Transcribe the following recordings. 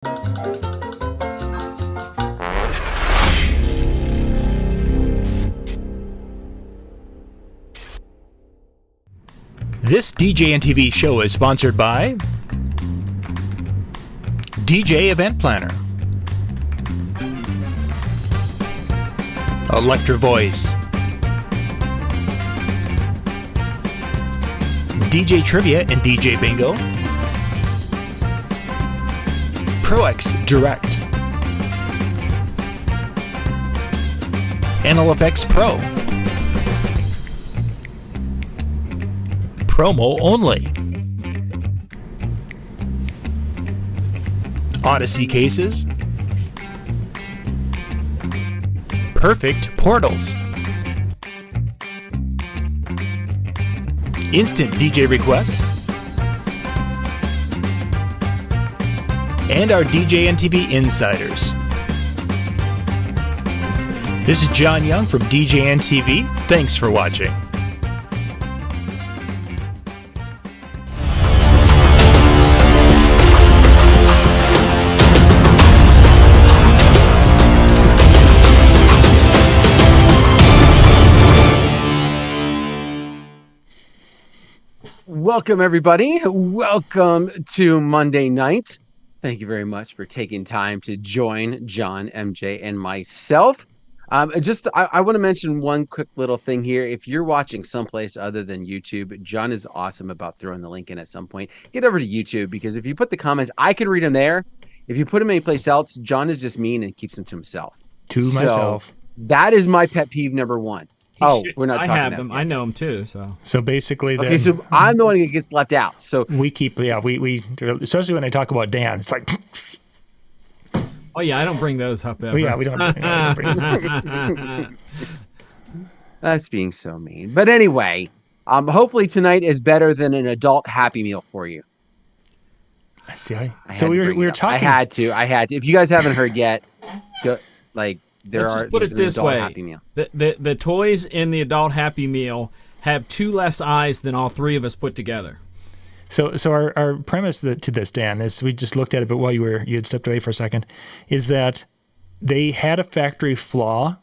This DJNTV show is sponsored by DJ Event Planner, Electra Voice, DJ Trivia and DJ Bingo, ProX Direct, NLFX Pro, Promo Only, Odyssey Cases, Perfect Portals, Instant DJ Requests, and our DJNTV Insiders. This is John Young from DJNTV. Thanks for watching. Welcome, everybody. Welcome to Monday night. Thank you very much for taking time to join John, MJ, and myself. I want to mention one quick little thing here. If you're watching someplace other than YouTube, John is awesome about throwing the link in at some point. Get over to YouTube, because if you put the comments, I can read them there. If you put them anyplace else, John is just mean and keeps them to himself. Myself. That is my pet peeve number one. We're not talking about I have them. I know them too. So basically, okay. So I'm the one that gets left out. So we especially when I talk about Dan, it's like, oh yeah, I don't bring those up ever. We don't. That's being so mean. But anyway, hopefully tonight is better than an adult Happy Meal for you. I see. So we were talking. I had to. If you guys haven't heard yet, Put it this way: Happy Meal. The toys in the adult Happy Meal have 2 less eyes than all 3 of us put together. So our premise to this, Dan, is we just looked at it, but while you had stepped away for a second, is that they had a factory flaw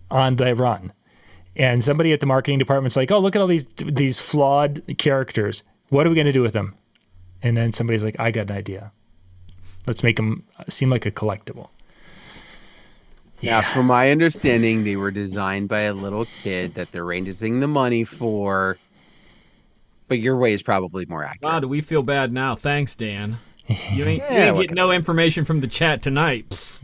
on the run, and somebody at the marketing department's like, "Oh, look at all these flawed characters. What are we going to do with them?" And then somebody's like, "I got an idea. Let's make them seem like a collectible." Yeah, from my understanding, they were designed by a little kid that they're raising the money for. But your way is probably more accurate. God, do we feel bad now? Thanks, Dan. You ain't get no information from the chat tonight.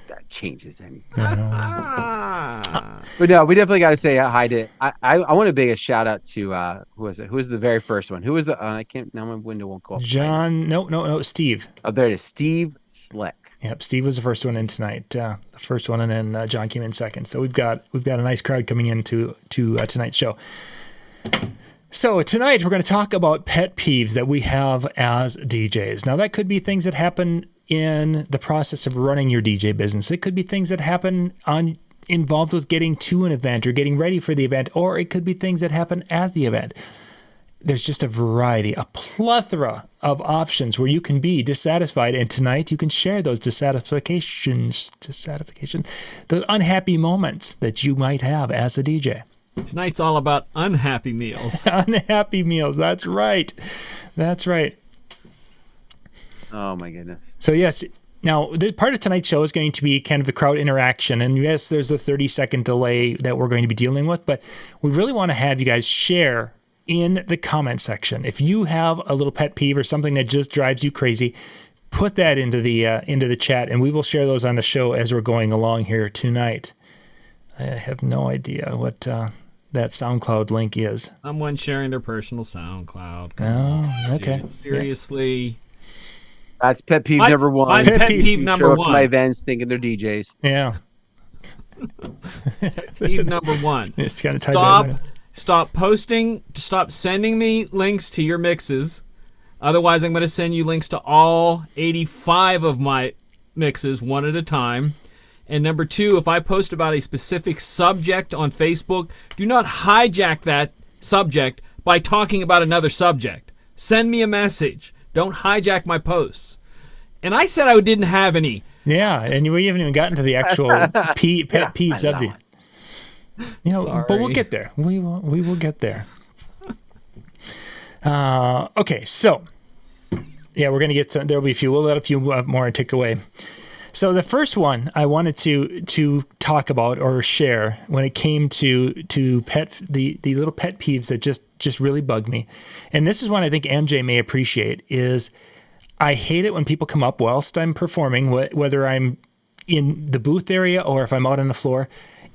That changes anything. But no, we definitely got to say hi to. I want to big a shout out to who was it? Who was the very first one? Who was the? I can't. Now my window won't go up. John. No. Steve. Oh, there it is. Steve Slick. Yep, Steve was the first one in tonight, the first one, and then John came in second. So we've got a nice crowd coming into tonight's show. So tonight we're going to talk about pet peeves that we have as DJs. Now that could be things that happen in the process of running your DJ business. It could be things that happen involved with getting to an event or getting ready for the event, or it could be things that happen at the event. There's just a variety, a plethora of options where you can be dissatisfied, and tonight you can share those dissatisfaction, those unhappy moments that you might have as a DJ. Tonight's all about unhappy meals. Unhappy meals, that's right. Oh my goodness. So yes, now the part of tonight's show is going to be kind of the crowd interaction, and yes, there's the 30-second delay that we're going to be dealing with, but we really want to have you guys share in the comment section. If you have a little pet peeve or something that just drives you crazy, put that into the chat, and we will share those on the show as we're going along here tonight. I have no idea what that SoundCloud link is. Someone sharing their personal SoundCloud. Oh, okay. Dude, seriously. That's pet peeve number one. My pet peeve number show one. Up to my events thinking they're DJs. Yeah. Peeve number one. It's kind of tied. Stop sending me links to your mixes. Otherwise, I'm going to send you links to all 85 of my mixes one at a time. And number 2, if I post about a specific subject on Facebook, do not hijack that subject by talking about another subject. Send me a message. Don't hijack my posts. And I said I didn't have any. Yeah, and we haven't even gotten to the actual pet peeves of the. But we'll get there. We will get there. Okay, so yeah, we're gonna get some. There'll be a few. We'll let a few more tick away. So the first one I wanted to talk about or share when it came to the little pet peeves that just really bug me, and this is one I think MJ may appreciate, is I hate it when people come up whilst I'm performing, whether I'm in the booth area or if I'm out on the floor,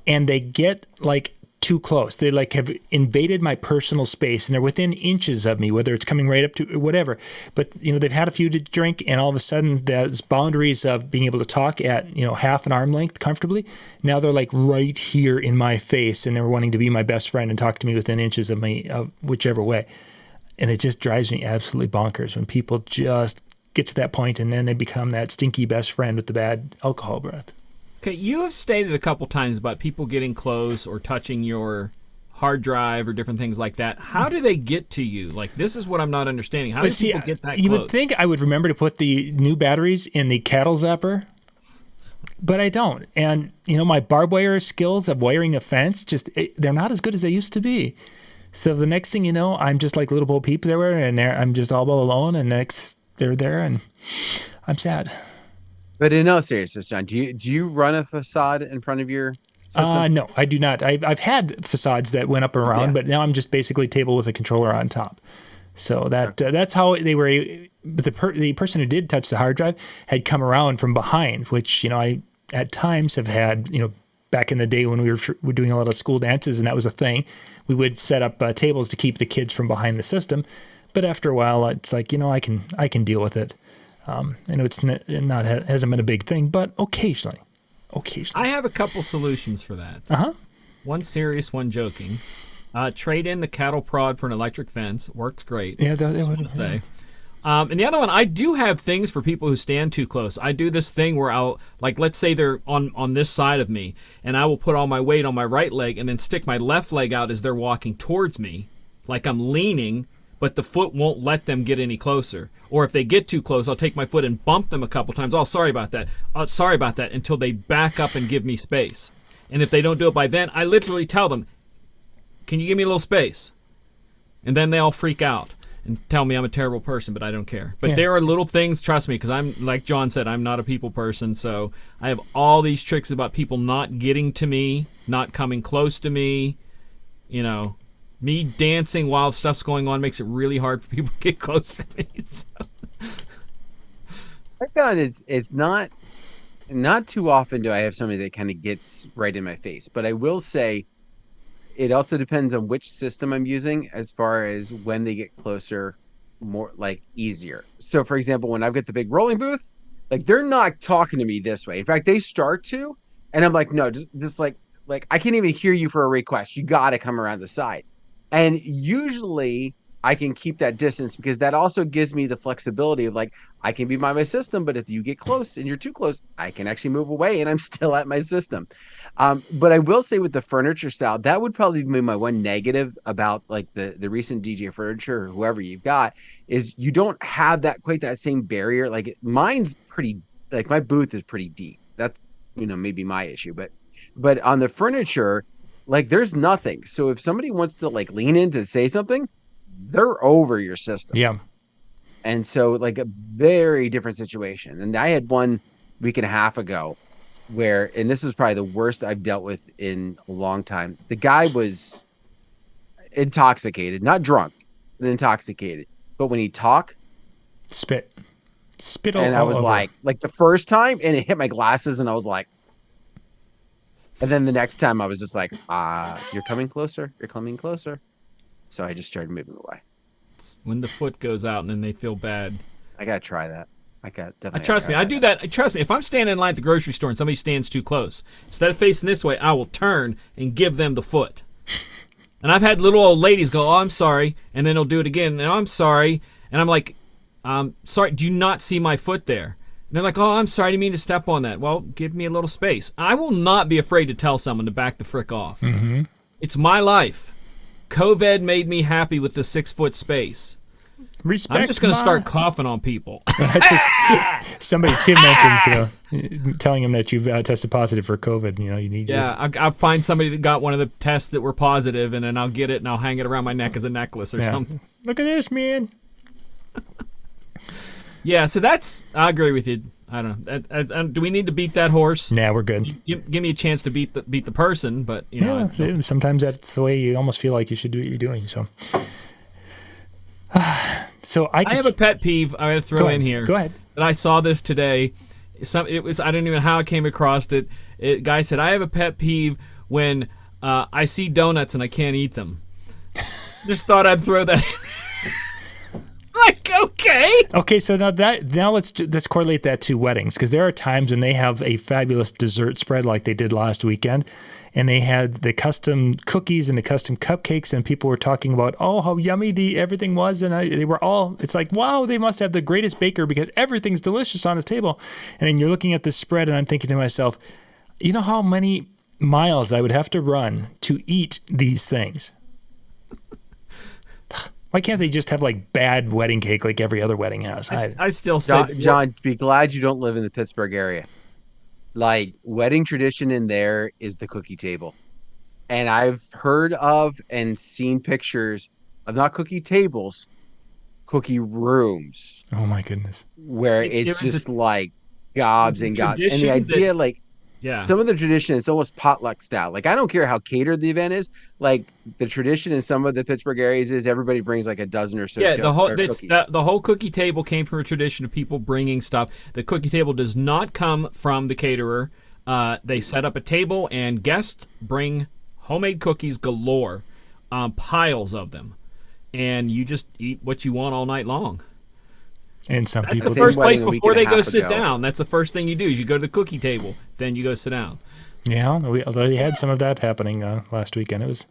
and they get like too close. They like have invaded my personal space and they're within inches of me, whether it's coming right up to whatever. But they've had a few to drink, and all of a sudden those boundaries of being able to talk at half an arm length comfortably, now they're like right here in my face, and they're wanting to be my best friend and talk to me within inches of me, of whichever way. And it just drives me absolutely bonkers when people just get to that point and then they become that stinky best friend with the bad alcohol breath. Okay, you have stated a couple times about people getting close or touching your hard drive or different things like that. How do they get to you? Like, this is what I'm not understanding. How do people get that close? You would think I would remember to put the new batteries in the cattle zapper, but I don't. And, my barbed wire skills of wiring a fence, they're not as good as they used to be. So the next thing you know, I'm just like little Bo Peep there, and I'm just all alone, and next they're there, and I'm sad. But in all seriousness, John, do you run a facade in front of your system? No, I do not. I've had facades that went up and around, but now I'm just basically table with a controller on top. So that's how they were. But the person who did touch the hard drive had come around from behind, which I at times have had. Back in the day when we were doing a lot of school dances and that was a thing, we would set up tables to keep the kids from behind the system. But after a while, it's like I can deal with it. It's not hasn't been a big thing, but occasionally. I have a couple solutions for that. One serious, one joking. Trade in the cattle prod for an electric fence. Works great. Yeah, that would say. And the other one, I do have things for people who stand too close. I do this thing where I'll, like, let's say they're on this side of me, and I will put all my weight on my right leg and then stick my left leg out as they're walking towards me, like I'm leaning, but the foot won't let them get any closer. Or if they get too close, I'll take my foot and bump them a couple times. Oh, sorry about that. Sorry about that, until they back up and give me space. And if they don't do it by then, I literally tell them, can you give me a little space? And then they all freak out and tell me I'm a terrible person, but I don't care. But there are little things, trust me, because I'm, like John said, I'm not a people person, so I have all these tricks about people not getting to me, not coming close to me. Me dancing while stuff's going on makes it really hard for people to get close to me. So. I found it's not too often do I have somebody that kind of gets right in my face, but I will say it also depends on which system I'm using as far as when they get closer, more like easier. So for example, when I've got the big rolling booth, like they're not talking to me this way. In fact, they start to, and I'm like, no, just like I can't even hear you for a request. You got to come around the side. And usually I can keep that distance because that also gives me the flexibility of like, I can be by my system, but if you get close and you're too close, I can actually move away and I'm still at my system. But I will say with the furniture style, that would probably be my one negative about like the recent DJ furniture or whoever you've got is you don't have quite that same barrier. Like mine's pretty, like my booth is pretty deep. That's, maybe my issue, but on the furniture, like there's nothing. So if somebody wants to like lean in to say something, they're over your system. Yeah. And so like a very different situation. And I had one week and a half ago where, and this was probably the worst I've dealt with in a long time. The guy was intoxicated, not drunk, but intoxicated. But when he talked, spit all and I was over. like the first time, and it hit my glasses, and I was like, and then the next time I was just like, you're coming closer. You're coming closer. So I just started moving away. It's when the foot goes out and then they feel bad. I got to try that. Trust me, I do that. Trust me, if I'm standing in line at the grocery store and somebody stands too close, instead of facing this way, I will turn and give them the foot. And I've had little old ladies go, oh, I'm sorry. And then they'll do it again. And I'm sorry. And I'm like, sorry, do you not see my foot there? And they're like, oh, I'm sorry, I didn't mean to step on that. Well, give me a little space. I will not be afraid to tell someone to back the frick off. Mm-hmm. It's my life. COVID made me happy with the 6 foot space. Respect. I'm just going to start coughing on people. That's just, somebody Tim mentions, telling him that you've tested positive for COVID. You need. Yeah, I'll find somebody that got one of the tests that were positive, and then I'll get it and I'll hang it around my neck as a necklace or something. Look at this, man. Yeah, so I agree with you. I don't know. Do we need to beat that horse? Yeah, we're good. Give me a chance to beat the person, but sometimes that's the way you almost feel like you should do what you're doing. So I have a pet peeve I have to throw in here. Go ahead. That I saw this today. It was I don't even know how I came across it. Guy said I have a pet peeve when I see donuts and I can't eat them. Just thought I'd throw that in. Like, okay. So now let's correlate that to weddings, because there are times when they have a fabulous dessert spread like they did last weekend, and they had the custom cookies and the custom cupcakes, and people were talking about how yummy everything was, and they were all. It's like, wow, they must have the greatest baker because everything's delicious on his table. And then you're looking at this spread, and I'm thinking to myself, you know how many miles I would have to run to eat these things? Why can't they just have like bad wedding cake like every other wedding has? I still say, John, be glad you don't live in the Pittsburgh area. Like, wedding tradition in there is the cookie table. And I've heard of and seen pictures of not cookie tables, cookie rooms. Oh my goodness. Where it's just like gobs and gobs. And the idea, some of the tradition, it's almost potluck style. Like, I don't care how catered the event is. Like, the tradition in some of the Pittsburgh areas is everybody brings like a dozen or so. Yeah, the whole cookie table came from a tradition of people bringing stuff. The cookie table does not come from the caterer. They set up a table and guests bring homemade cookies galore, piles of them, and you just eat what you want all night long. And some people. That's the first place before they go sit down. That's the first thing you do is you go to the cookie table. Then you go sit down. Yeah, we had some of that happening last weekend. It was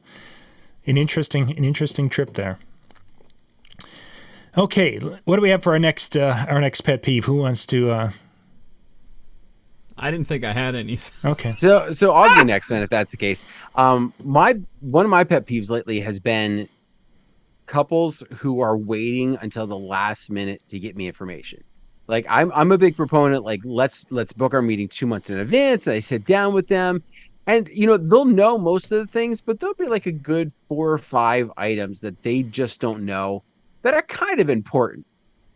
an interesting trip there. Okay, what do we have for our next pet peeve? Who wants to? I didn't think I had any. Okay. So I'll be next then, if that's the case. One of my pet peeves lately has been couples who are waiting until the last minute to get me information. Like, I'm a big proponent, like, let's book our meeting 2 months in advance. And I sit down with them and, they'll know most of the things, but there'll be like a good 4 or 5 items that they just don't know that are kind of important.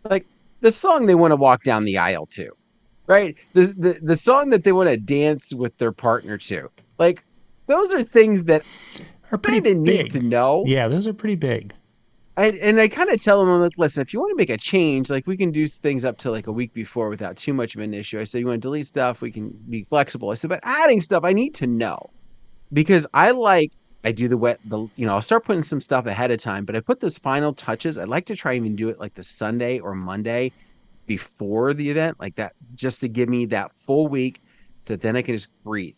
Like the song they want to walk down the aisle to, right? The song that they want to dance with their partner to. Like, those are things that are pretty big. Need to know. Yeah, those are pretty big. I kind of tell them, I'm like, listen, if you want to make a change, like, we can do things up to like a week before without too much of an issue. I said, you want to delete stuff, we can be flexible. I said, but adding stuff, I need to know, because I do I'll start putting some stuff ahead of time, but I put those final touches. I like to try even do it like the Sunday or Monday before the event, like that, just to give me that full week so that then I can just breathe.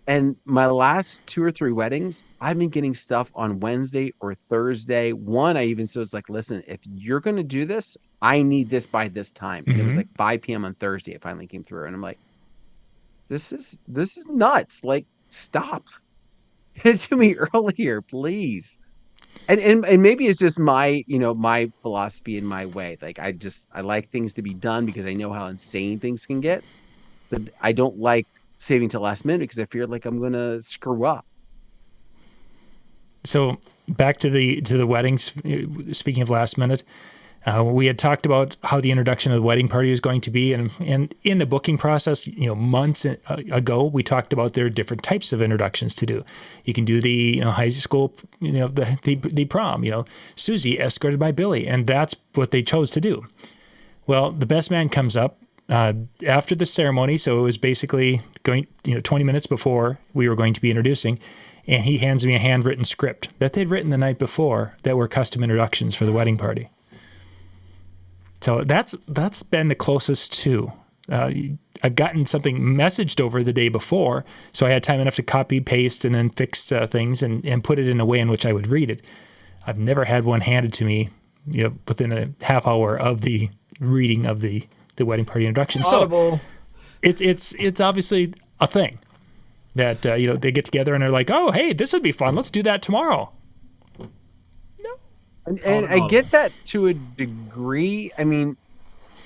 And my last 2 or 3 weddings, I've been getting stuff on Wednesday or Thursday. One, I even said, like, listen, if you're going to do this, I need this by this time. And it was like 5 p.m. on Thursday. It finally came through. And I'm like, this is nuts. Like, stop. Get it to me earlier, please. And maybe it's just my, my philosophy and my way. Like, I like things to be done because I know how insane things can get. But I don't like saving till last minute because I fear like I'm going to screw up. So back to the weddings, speaking of last minute, we had talked about how the introduction of the wedding party is going to be. And in the booking process, months ago, we talked about there are different types of introductions to do. You can do the, high school, the prom, Susie escorted by Billy. And that's what they chose to do. Well, the best man comes up after the ceremony. So it was basically 20 minutes before we were going to be introducing. And he hands me a handwritten script that they'd written the night before that were custom introductions for the wedding party. So that's been the closest to. I've gotten something messaged over the day before, so I had time enough to copy, paste, and then fix things and put it in a way in which I would read it. I've never had one handed to me, within a half hour of the reading of the wedding party introduction. Audible. So it's obviously a thing that they get together and they're like, oh, hey, this would be fun. Let's do that tomorrow. No. And I get that to a degree. I mean,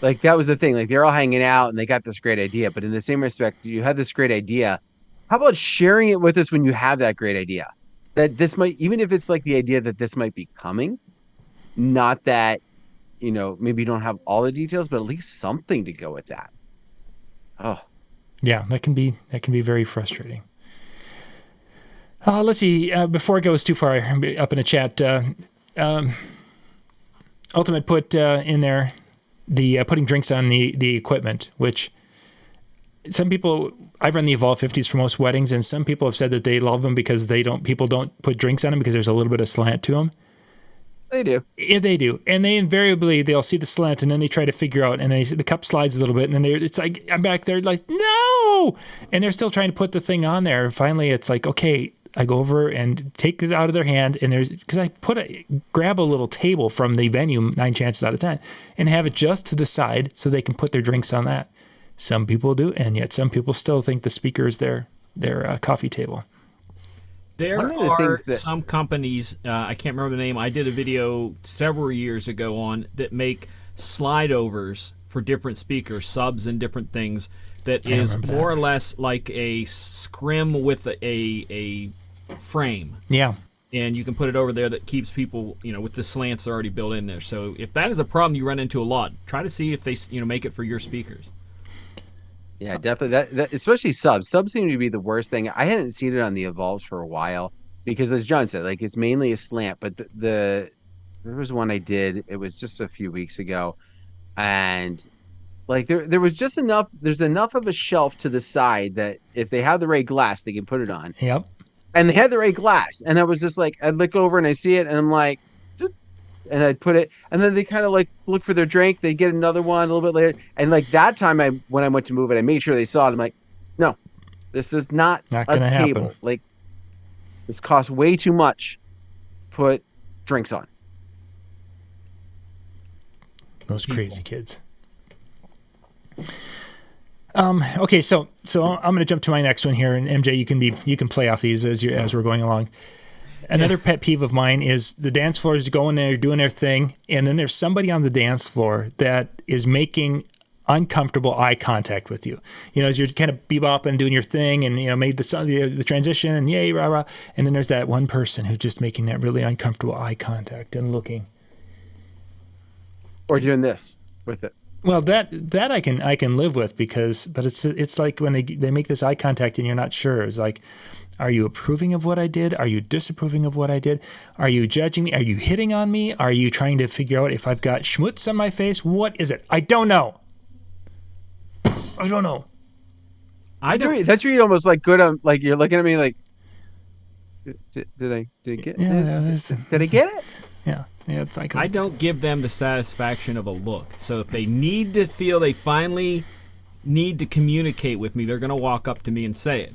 like that was the thing. Like they're all hanging out and they got this great idea. But in the same respect, you had this great idea. How about sharing it with us when you have that great idea? That this might, even if it's like the idea that this might be coming, not that, maybe you don't have all the details, but at least something to go with that. Oh, yeah, that can be very frustrating. Let's see. Before it goes too far, up in the chat, Ultimate put in there the putting drinks on the equipment, which some people, I've run the Evolve 50s for most weddings, and some people have said that they love them because people don't put drinks on them because there's a little bit of slant to them. They do. Yeah, they do. And they'll see the slant and then they try to figure out, and the cup slides a little bit, and then it's like, I'm back there like, no! And they're still trying to put the thing on there. Finally, it's like, okay, I go over and take it out of their hand, and because I grab a little table from the venue 9 chances out of 10 and have it just to the side so they can put their drinks on that. Some people do, and yet some people still think the speaker is their coffee table. There are some companies, I can't remember the name, I did a video several years ago on that make slide overs for different speakers, subs and different things, that is more or less like a scrim with a frame. Yeah. And you can put it over there that keeps people, with the slants already built in there. So if that is a problem you run into a lot, try to see if they, make it for your speakers. Yeah, definitely. That especially subs. Subs seem to be the worst thing. I hadn't seen it on the Evolves for a while because, as John said, like it's mainly a slant. But there was one I did. It was just a few weeks ago, and like there was just enough. There's enough of a shelf to the side that if they have the right glass, they can put it on. Yep. And they had the right glass, and I was just like, I'd look over and I see it, and I'm like, and I'd put it, and then they kind of like look for their drink. They get another one a little bit later, and like that time, when I went to move it, I made sure they saw it. I'm like, no, this is not a table. Happen. Like this costs way too much. Put drinks on. Those crazy kids. Okay, so I'm going to jump to my next one here, and MJ, you can play off these as we're going along. Another pet peeve of mine is the dance floor is going there, doing their thing, and then there's somebody on the dance floor that is making uncomfortable eye contact with you. As you're kind of bebopping, doing your thing, and made the transition, and yay, rah rah, and then there's that one person who's just making that really uncomfortable eye contact and looking, or doing this with it. Well, that I can live with but it's like when they make this eye contact and you're not sure. It's like, are you approving of what I did? Are you disapproving of what I did? Are you judging me? Are you hitting on me? Are you trying to figure out if I've got schmutz on my face? What is it? I don't know. I don't know. That's where you almost like good. Like you're looking at me like, did I get? Yeah, did I get it? Yeah. Yeah, it's like I don't give them the satisfaction of a look. So if they need to feel they finally need to communicate with me, they're going to walk up to me and say it.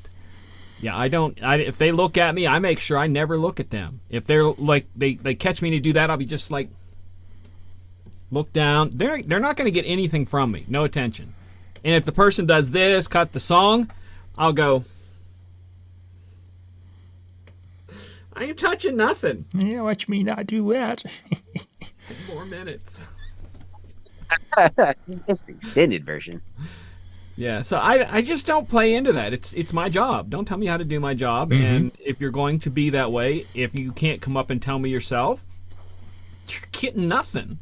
Yeah, I don't. If they look at me, I make sure I never look at them. If they're like they catch me to do that, I'll be just like look down. They're not going to get anything from me. No attention. And if the person does this, cut the song, I'll go, I ain't touching nothing. Yeah, watch me not do that. 10 more minutes. It's the extended version. Yeah, so I just don't play into that. It's my job. Don't tell me how to do my job. Mm-hmm. And if you're going to be that way, if you can't come up and tell me yourself, you're getting nothing.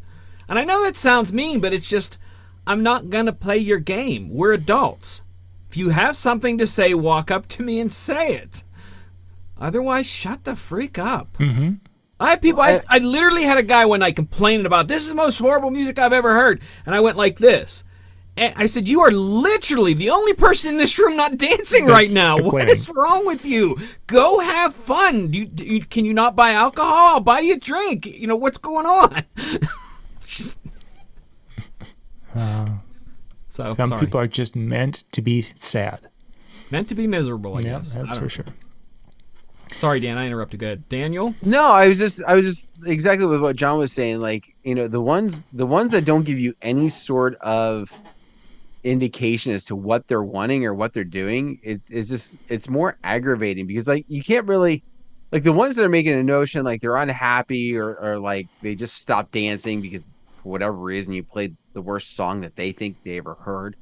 And I know that sounds mean, but it's just, I'm not going to play your game. We're adults. If you have something to say, walk up to me and say it. Otherwise, shut the freak up. Mm-hmm. I have people, I literally had a guy one night complaining about, this is the most horrible music I've ever heard. And I went like this. And I said, you are literally the only person in this room not dancing right now. What is wrong with you? Go have fun. Can you not buy alcohol? I'll buy you a drink. What's going on? Some people are just meant to be sad. Meant to be miserable, I guess. That's for sure. Sorry, Dan, I interrupted. Go ahead. Daniel? No, I was just exactly what John was saying. Like, the ones that don't give you any sort of indication as to what they're wanting or what they're doing, it's more aggravating because like you can't really like the ones that are making a notion like they're unhappy or like they just stopped dancing because for whatever reason you played the worst song that they think they ever heard.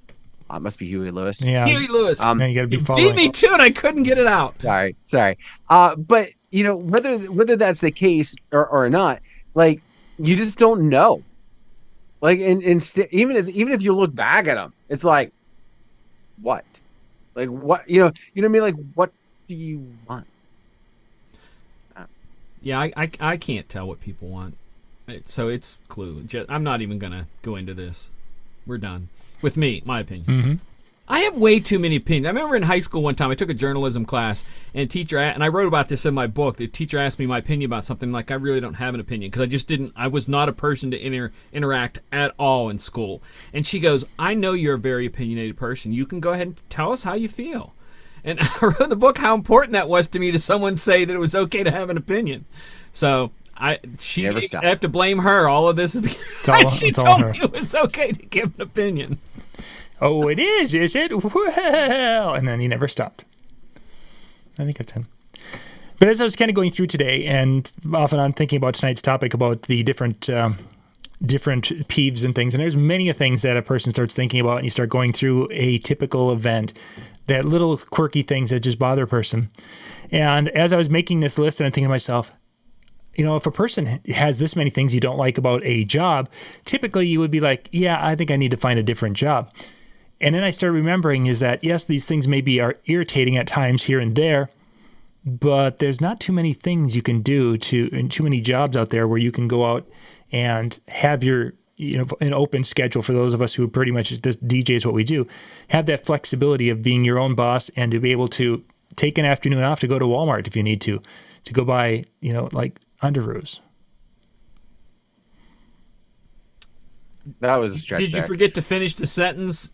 It must be Huey Lewis. Yeah. Huey Lewis. Now you got to be You following. beat me to it. I couldn't get it out. Sorry. But you know, whether that's the case or not, like you just don't know. Like, and even if you look back at them, it's like, what? Like what? You know what I mean? Like, what do you want? Yeah, I can't tell what people want. So it's clue. I'm not even going to go into this. We're done. With me, my opinion. Mm-hmm. I have way too many opinions. I remember in high school one time I took a journalism class, and I wrote about this in my book. The teacher asked me my opinion about something. Like, I really don't have an opinion because I was not a person to interact at all in school. And she goes, I know you're a very opinionated person. You can go ahead and tell us how you feel. And I wrote in the book how important that was to me to someone say that it was okay to have an opinion. So I have to blame her. All of this is because she told me it was okay to give an opinion. Oh, it is it? Well, and then he never stopped. I think that's him. But as I was kind of going through today, and often I'm thinking about tonight's topic about the different peeves and things, and there's many things that a person starts thinking about, and you start going through a typical event, that little quirky things that just bother a person. And as I was making this list, and I'm thinking to myself, you know, if a person has this many things you don't like about a job, typically you would be like, yeah, I think I need to find a different job. And then I started remembering is that, yes, these things maybe are irritating at times here and there, but there's not too many things you can do and too many jobs out there where you can go out and have your, you know, an open schedule for those of us who pretty much this DJ is what we do, have that flexibility of being your own boss and to be able to take an afternoon off to go to Walmart if you need to go buy, you know, like underoos. That was a stretch. Did you forget to finish the sentence?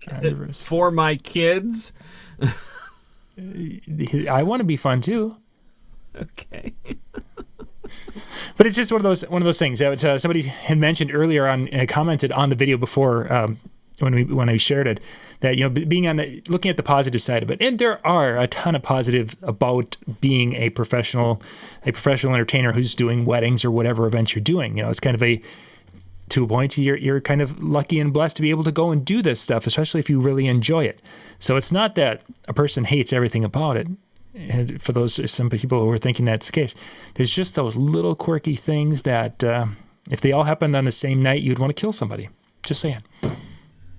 For my kids? I want to be fun too. Okay. But it's just one of those things that somebody had mentioned earlier on, commented on the video before when I shared it, that, you know, being looking at the positive side of it, and there are a ton of positive about being a professional entertainer who's doing weddings or whatever events you're doing. You know, it's kind of to a point, you're kind of lucky and blessed to be able to go and do this stuff, especially if you really enjoy it. So it's not that a person hates everything about it. And for some people who are thinking that's the case, there's just those little quirky things that if they all happened on the same night, you'd want to kill somebody. Just saying.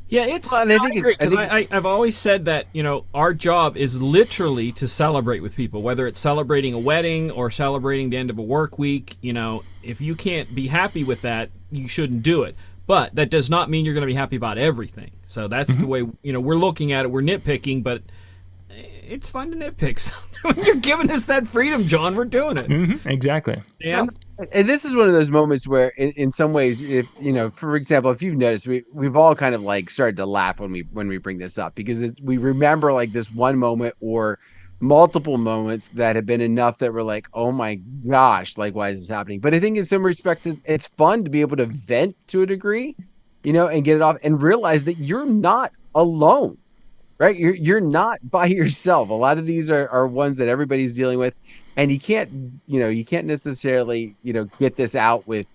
Yeah, I've always said that, you know, our job is literally to celebrate with people, whether it's celebrating a wedding or celebrating the end of a work week. You know, if you can't be happy with that, you shouldn't do it. But that does not mean you're going to be happy about everything. So that's the way, you know, we're looking at it. We're nitpicking, but it's fun to nitpick. When you're giving us that freedom, John, we're doing it. Mm-hmm, exactly. Dan? And this is one of those moments where, in some ways, if you know, for example, if you've noticed, we've all kind of like started to laugh when we bring this up because we remember like this one moment or multiple moments that have been enough that we're like, oh my gosh, like why is this happening? But I think in some respects, it's fun to be able to vent to a degree, you know, and get it off and realize that you're not alone. Right, you're not by yourself. A lot of these are ones that everybody's dealing with, and you can't necessarily, you know, get this out with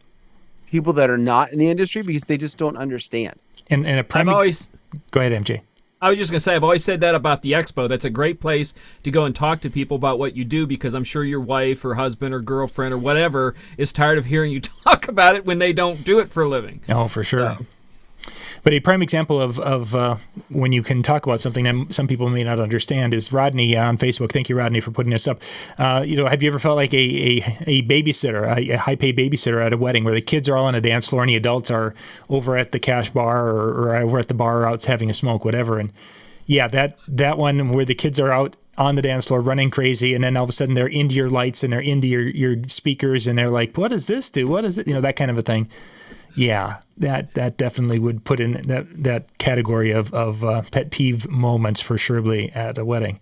people that are not in the industry because they just don't understand. And go ahead, MJ. I was just gonna say, I've always said that about the expo. That's a great place to go and talk to people about what you do because I'm sure your wife or husband or girlfriend or whatever is tired of hearing you talk about it when they don't do it for a living. Oh, for sure. So. But a prime example of when you can talk about something that some people may not understand is Rodney on Facebook. Thank you, Rodney, for putting this up. You know, have you ever felt like a babysitter, a high-paid babysitter at a wedding where the kids are all on a dance floor and the adults are over at the cash bar or over at the bar out having a smoke, whatever? And yeah, that one where the kids are out on the dance floor running crazy, and then all of a sudden they're into your lights and they're into your speakers, and they're like, "What does this do? What is it?" You know, that kind of a thing. Yeah, that definitely would put in that category of pet peeve moments for surely at a wedding.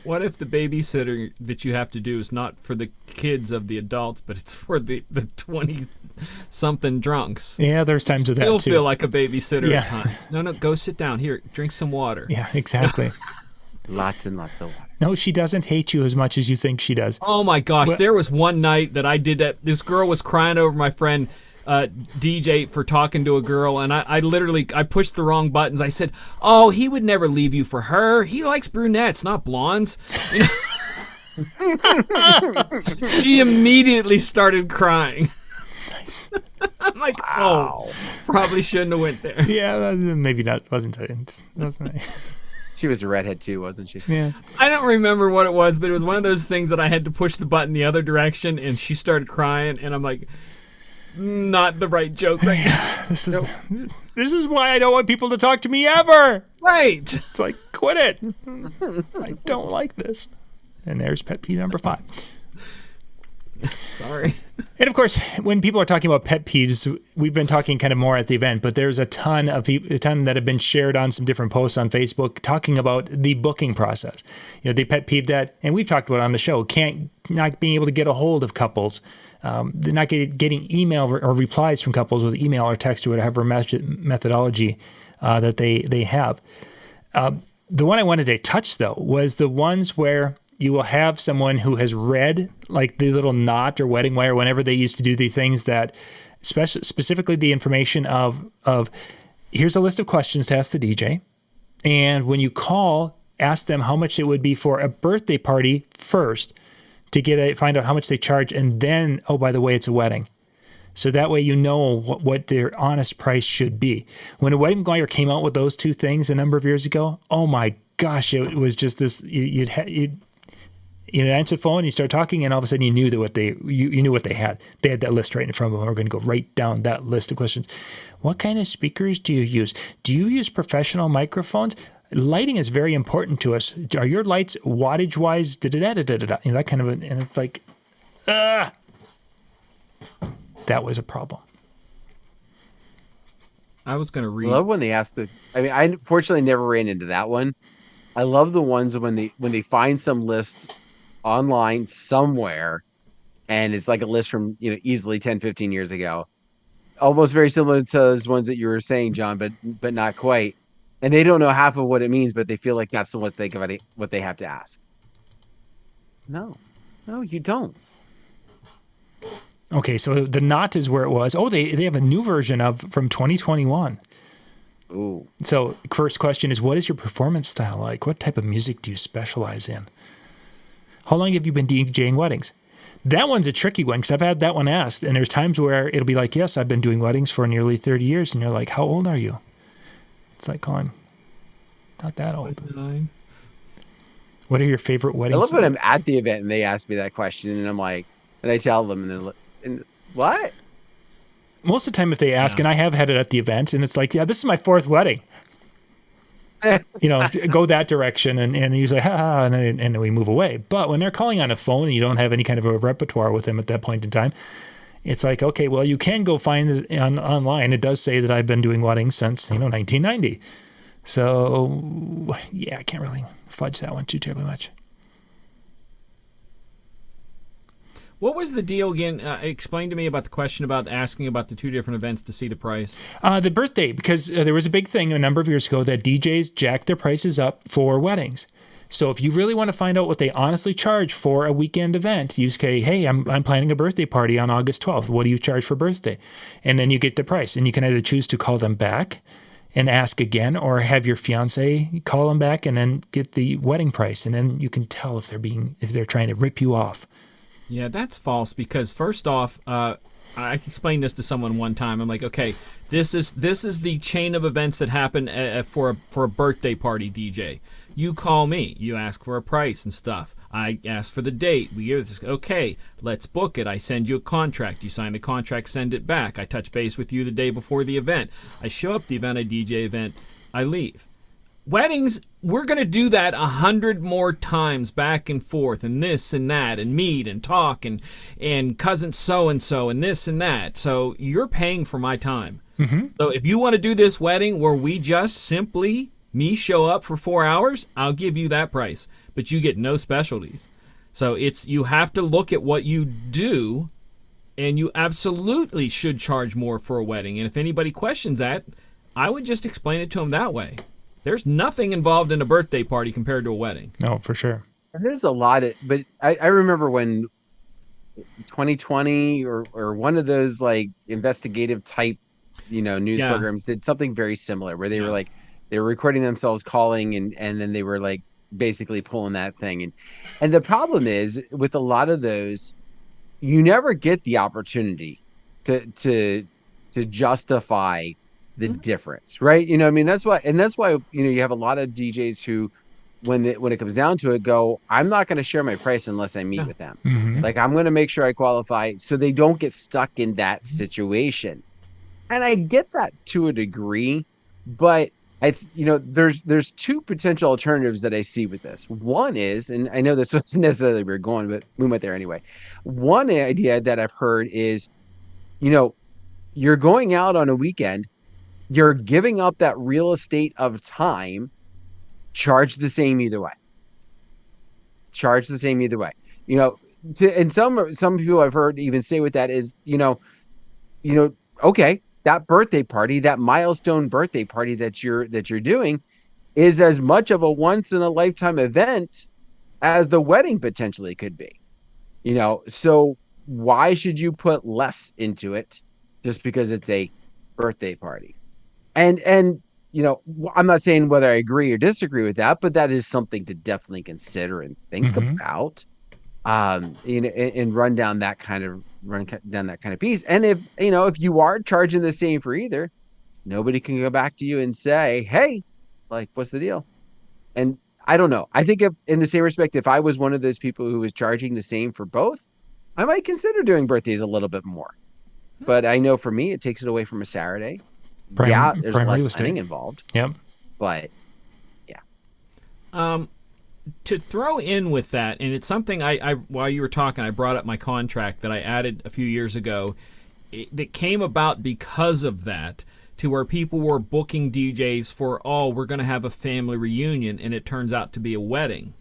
What if the babysitter that you have to do is not for the kids of the adults, but it's for the 20-something drunks? Yeah, there's times of that You'll too. Feel like a babysitter at times. No, go sit down. Here, drink some water. Yeah, exactly. Lots and lots of water. No, she doesn't hate you as much as you think she does. Oh my gosh, Well- there was one night that I did that. This girl was crying over my friend DJ for talking to a girl, and I literally pushed the wrong buttons. I said, "Oh, he would never leave you for her. He likes brunettes, not blondes." You know? She immediately started crying. Nice. I'm like, oh, probably shouldn't have went there. Yeah, maybe not. Wasn't it? Wasn't it? She was a redhead too, wasn't she? Yeah. I don't remember what it was, but it was one of those things that I had to push the button the other direction, and she started crying, and I'm like, not the right joke right now. This is why I don't want people to talk to me ever. Right. It's like, quit it. I don't like this. And there's pet peeve number 5. Sorry. And of course, when people are talking about pet peeves, we've been talking kind of more at the event, but there's a ton that have been shared on some different posts on Facebook talking about the booking process. You know, they pet peeve that, and we've talked about it on the show, not being able to get a hold of couples, they're not getting email or replies from couples with email or text or whatever methodology that they have. The one I wanted to touch, though, was the ones where you will have someone who has read like the little knot or wedding wire whenever they used to do the things that specifically the information of here's a list of questions to ask the DJ. And when you call, ask them how much it would be for a birthday party first to find out how much they charge. And then, oh, by the way, it's a wedding. So that way you know what their honest price should be. When a wedding wire came out with those two things a number of years ago, oh my gosh, it was just this, you'd answer the phone, you start talking, and all of a sudden you knew that you knew what they had. They had that list right in front of them. We're going to go right down that list of questions. What kind of speakers do you use? Do you use professional microphones? Lighting is very important to us. Are your lights wattage wise? That kind of, and it's like, that was a problem. I was going to read. I love when they ask I fortunately never ran into that one. I love the ones when they find some list online somewhere, and it's like a list from easily 10, 15 years ago, almost very similar to those ones that you were saying, John, but not quite. And they don't know half of what it means, but they feel like that's what they have to ask. No, you don't. Okay, so the knot is where it was. Oh, they have a new version from 2021. Ooh. So first question is, what is your performance style like? What type of music do you specialize in? How long have you been DJing weddings? That one's a tricky one because I've had that one asked, and there's times where it'll be like, yes, I've been doing weddings for nearly 30 years. And you're like, how old are you? It's like, oh, I'm not that old. 9. What are your favorite weddings? I love when I'm at the event and they ask me that question, and I'm like, and I tell them, and they're like, what? Most of the time if they ask, and I have had it at the event, and it's like, yeah, this is my 4th wedding. Go that direction, and usually, and then we move away. But when they're calling on a phone and you don't have any kind of a repertoire with them at that point in time, it's like, okay, well, you can go find it online. It does say that I've been doing weddings since 1990. So yeah, I can't really fudge that one too terribly much. What was the deal again? Explain to me about the question about asking about the 2 different events to see the price. The birthday, because there was a big thing a number of years ago that DJs jacked their prices up for weddings. So if you really want to find out what they honestly charge for a weekend event, you say, hey, I'm planning a birthday party on August 12th. What do you charge for birthday? And then you get the price. And you can either choose to call them back and ask again, or have your fiance call them back and then get the wedding price. And then you can tell if they're trying to rip you off. Yeah, that's false because first off, I explained this to someone one time. I'm like, okay, this is the chain of events that happen for a birthday party DJ. You call me, you ask for a price and stuff. I ask for the date. We hear this. Okay, let's book it. I send you a contract. You sign the contract, send it back. I touch base with you the day before the event. I show up the event, I DJ event, I leave. Weddings, we're going to do that 100 more times back and forth and this and that and meet and talk and cousin so-and-so and this and that. So you're paying for my time. Mm-hmm. So if you want to do this wedding where we just simply, me show up for 4 hours, I'll give you that price. But you get no specialties. So you have to look at what you do, and you absolutely should charge more for a wedding. And if anybody questions that, I would just explain it to them that way. There's nothing involved in a birthday party compared to a wedding. No, for sure. And there's a lot of, but I remember when 2020 or one of those like investigative type, news Yeah. programs did something very similar where they were Yeah. like, they were recording themselves calling and then they were like basically pulling that thing. And the problem is with a lot of those, you never get the opportunity to justify the difference, right? I mean, that's why, you have a lot of DJs who, when it comes down to it, go, I'm not going to share my price unless I meet Yeah. with them. Mm-hmm. Like, I'm going to make sure I qualify so they don't get stuck in that situation. And I get that to a degree, but there's two potential alternatives that I see with this. One is, and I know this wasn't necessarily where we're going, but we went there anyway. One idea that I've heard is, you're going out on a weekend, you're giving up that real estate of time, charge the same either way. Charge the same either way. And some people I've heard even say with that is, okay, that birthday party, that milestone birthday party that you're doing is as much of a once in a lifetime event as the wedding potentially could be. So why should you put less into it just because it's a birthday party? And I'm not saying whether I agree or disagree with that, but that is something to definitely consider and think about. And run down that kind of piece. And if you are charging the same for either, nobody can go back to you and say, hey, like, what's the deal? And I don't know. I think in the same respect, if I was one of those people who was charging the same for both, I might consider doing birthdays a little bit more. But I know for me, it takes it away from a Saturday. There's less planning involved. Yep. But to throw in with that, and it's something I while you were talking, I brought up my contract that I added a few years ago that came about because of that, to where people were booking DJs for, we're going to have a family reunion, and it turns out to be a wedding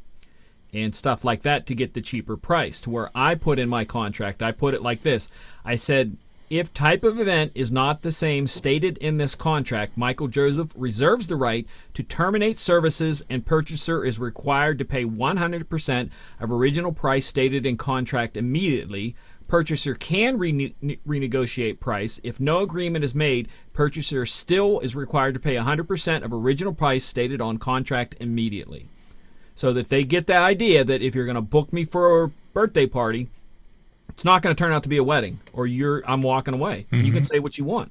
and stuff like that to get the cheaper price, to where I put in my contract, I put it like this. I said, if type of event is not the same stated in this contract, Michael Joseph reserves the right to terminate services, and purchaser is required to pay 100% of original price stated in contract immediately. Purchaser can renegotiate price. If no agreement is made, purchaser still is required to pay 100% of original price stated on contract immediately. So that they get the idea that if you're going to book me for a birthday party, it's not going to turn out to be a wedding, or I'm walking away. You can say what you want.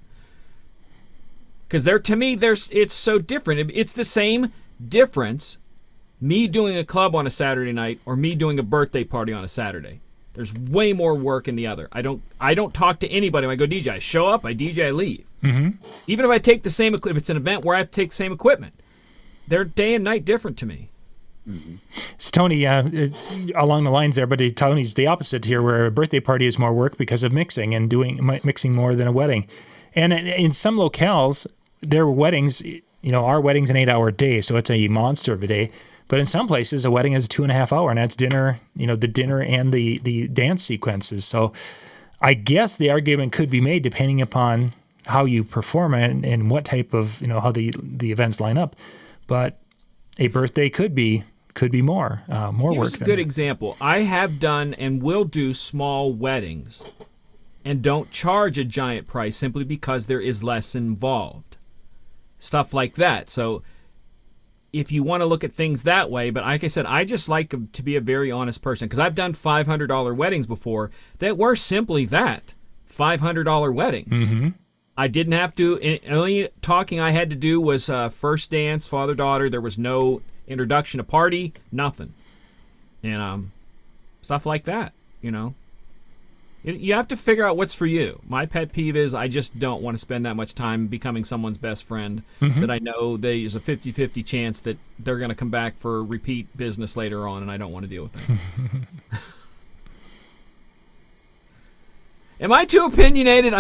Because to me, it's so different. It's the same difference, me doing a club on a Saturday night or me doing a birthday party on a Saturday. There's way more work in the other. I don't talk to anybody when I go DJ. I show up, I DJ, I leave. Even if I take the same equipment, if it's an event where I have to take the same equipment, they're day and night different to me. So Tony, along the lines there, but Tony's the opposite here, where a birthday party is more work because of mixing and mixing more than a wedding. And in some locales, their weddings, our wedding's an 8-hour day, so it's a monster of a day. But in some places, a wedding is 2.5 hours, and that's dinner, the dinner and the dance sequences. So I guess the argument could be made depending upon how you perform and what type of, how the events line up. But a birthday could be more work. Here's a good example. I have done and will do small weddings and don't charge a giant price simply because there is less involved. Stuff like that. So if you want to look at things that way, but like I said, I just like to be a very honest person, because I've done $500 weddings before that were simply that, $500 weddings. I didn't have to, only talking I had to do was first dance, father-daughter. There was no introduction to party, nothing. And stuff like that, You have to figure out what's for you. My pet peeve is I just don't want to spend that much time becoming someone's best friend that I know there's a 50-50 chance that they're going to come back for repeat business later on, and I don't want to deal with that. Am I too opinionated?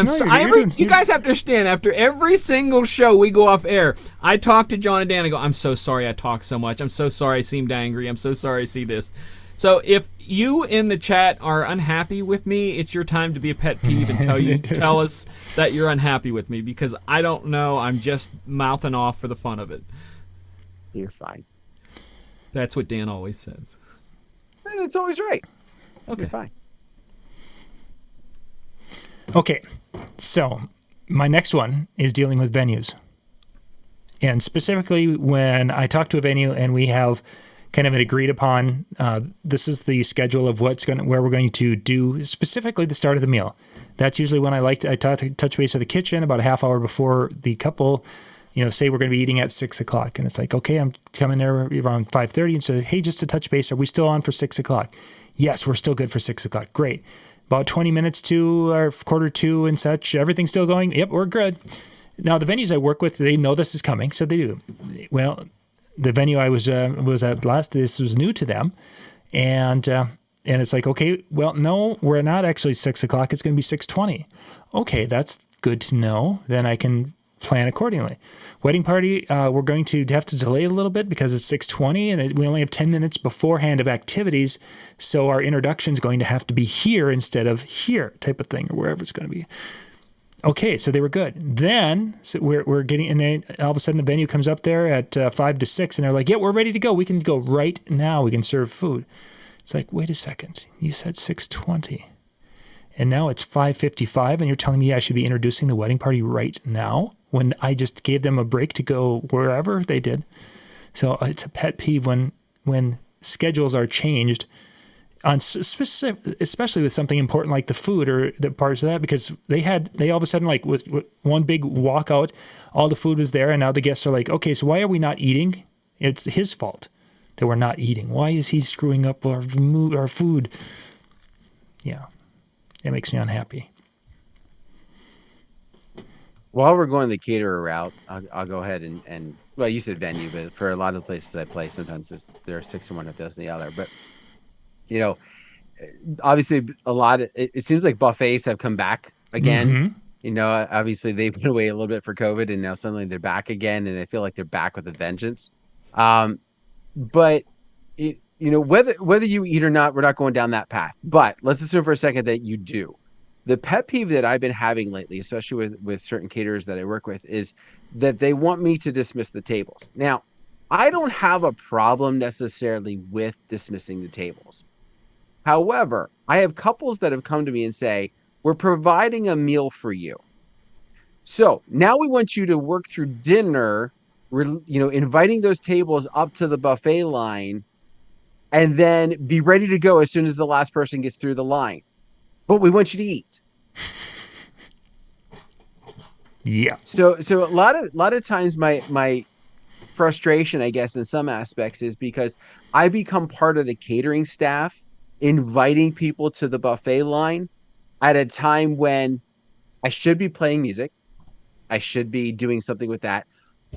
You guys have to understand, after every single show we go off air, I talk to John and Dan and go, I'm so sorry I talk so much. I'm so sorry I seemed angry. I'm so sorry I see this. So if you in the chat are unhappy with me, it's your time to be a pet peeve and tell us that you're unhappy with me, because I don't know. I'm just mouthing off for the fun of it. You're fine. That's what Dan always says. then it's always right. Okay. You're fine. Okay, so my next one is dealing with venues. And specifically when I talk to a venue and we have kind of an agreed upon, this is the schedule of where we're going to do specifically the start of the meal. That's usually when I touch base with the kitchen about a half hour before the couple, say we're going to be eating at 6:00. And it's like, okay, I'm coming there around 5:30 and say, hey, just to touch base, are we still on for 6:00? Yes, we're still good for 6:00. Great. About 20 minutes to or 1:45 and such, everything's still going. Yep, we're good. Now, the venues I work with, they know this is coming, so they do. Well, the venue I was at last, this was new to them. And it's like, okay, well, no, we're not actually 6:00. It's going to be 6:20. Okay, that's good to know. Then I can plan accordingly. Wedding party, we're going to have to delay a little bit because it's 6:20 and we only have 10 minutes beforehand of activities. So our introduction is going to have to be here instead of here type of thing or wherever it's going to be. Okay, so they were good. Then so we're getting, and then all of a sudden the venue comes up there at 5 to 6 and they're like, yeah, we're ready to go. We can go right now. We can serve food. It's like, wait a second. You said 6:20 and now it's 5:55 and you're telling me I should be introducing the wedding party right now when I just gave them a break to go wherever they did. So it's a pet peeve when schedules are changed on especially with something important like the food or the parts of that, because they all of a sudden, like with one big walkout, all the food was there and now the guests are like, okay, so why are we not eating? It's his fault that we're not eating. Why is he screwing up our food? Yeah, it makes me unhappy. While we're going the caterer route, I'll go ahead and well, you said venue, but for a lot of the places I play, sometimes there are 6 in one, 1/2 dozen the other. But obviously it seems like buffets have come back again. Mm-hmm. Obviously they've been away a little bit for COVID and now suddenly they're back again and I feel like they're back with a vengeance. But whether you eat or not, we're not going down that path, but let's assume for a second that you do. The pet peeve that I've been having lately, especially with certain caterers that I work with, is that they want me to dismiss the tables. Now, I don't have a problem necessarily with dismissing the tables. However, I have couples that have come to me and say, we're providing a meal for you. So now we want you to work through dinner, inviting those tables up to the buffet line and then be ready to go as soon as the last person gets through the line. But we want you to eat. Yeah. So a lot of times my frustration, I guess, in some aspects is because I become part of the catering staff, inviting people to the buffet line at a time when I should be playing music. I should be doing something with that.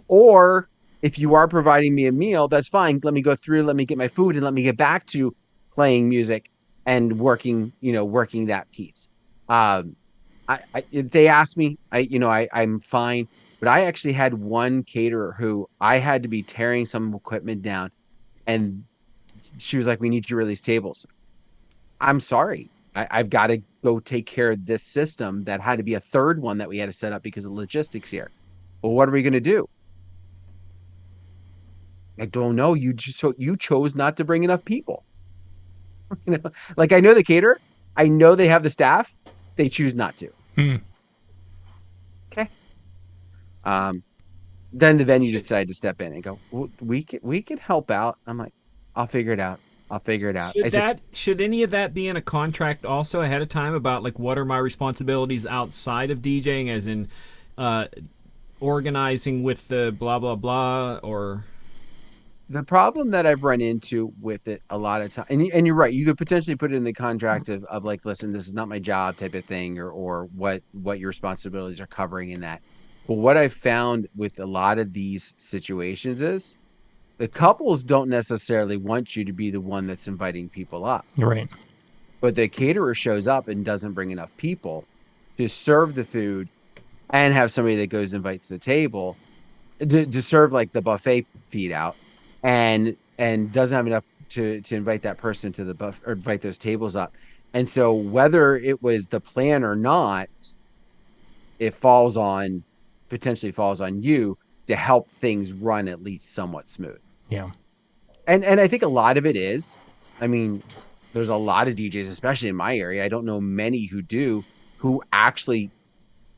Or if you are providing me a meal, that's fine. Let me go through, let me get my food and let me get back to playing music and working that piece. If they ask me, I'm fine. But I actually had one caterer who I had to be tearing some equipment down and she was like, we need you to release tables. I'm sorry. I've got to go take care of this system that had to be a third one that we had to set up because of logistics here. Well, what are we going to do? I don't know. You chose not to bring enough people. Like I know the caterer, I know they have the staff, they choose not to. Okay. Then the venue decided to step in and go, well, we can help out. I'm like, I'll figure it out. Should any of that be in a contract also ahead of time about like what are my responsibilities outside of DJing, as in organizing with the blah blah blah? Or the problem that I've run into with it a lot of time, and you're right, you could potentially put it in the contract of like, listen, this is not my job type of thing, or what your responsibilities are covering in that. But what I've found with a lot of these situations is the couples don't necessarily want you to be the one that's inviting people up. Right. But the caterer shows up and doesn't bring enough people to serve the food and have somebody that goes and invites the table to serve like the buffet feed out and doesn't have enough to invite that person to the buffet or invite those tables up. And so whether it was the plan or not, it potentially falls on you to help things run at least somewhat smooth. Yeah. And I think a lot of it is I mean, there's a lot of DJs, especially in my area. I don't know many who do, who actually